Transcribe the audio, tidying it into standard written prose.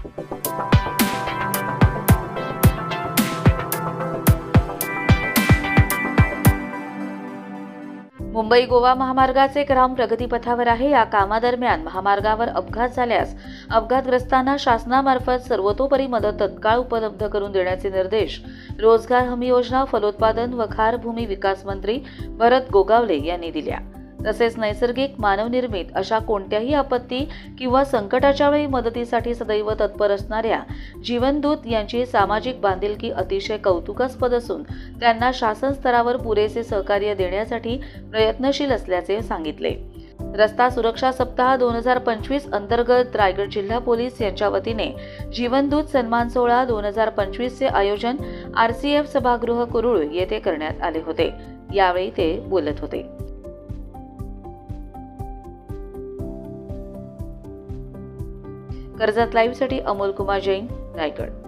मुंबई गोवा महामार्गाचे काम प्रगतीपथावर आहे। या कामादरम्यान महामार्गावर अपघात झाल्यास अपघातग्रस्तांना शासनामार्फत सर्वतोपरी मदत तत्काळ उपलब्ध करून देण्याचे निर्देश रोजगार हमी योजना, फलोत्पादन व खार भूमी विकास मंत्री भरत गोगावले यांनी दिल्या। तसेच नैसर्गिक, मानवनिर्मित अशा कोणत्याही आपत्ती किंवा संकटाच्या वेळी मदतीसाठी सदैव तत्पर असणाऱ्या जीवनदूत यांची सामाजिक बांधिलकी अतिशय कौतुकास्पद असून त्यांना शासन स्तरावर पुरेसे सहकार्य देण्यासाठी प्रयत्नशील असल्याचे सांगितले। रस्ता सुरक्षा सप्ताह 2025 अंतर्गत रायगड जिल्हा पोलीस यांच्या वतीने जीवनदूत सन्मान सोहळा 2025 चे आयोजन RCF सभागृह कुरुळ येथे करण्यात आले होते। यावेळी ते बोलत होते। कर्जत लाईव्हसाठी अमोल कुमार जैन, रायगड।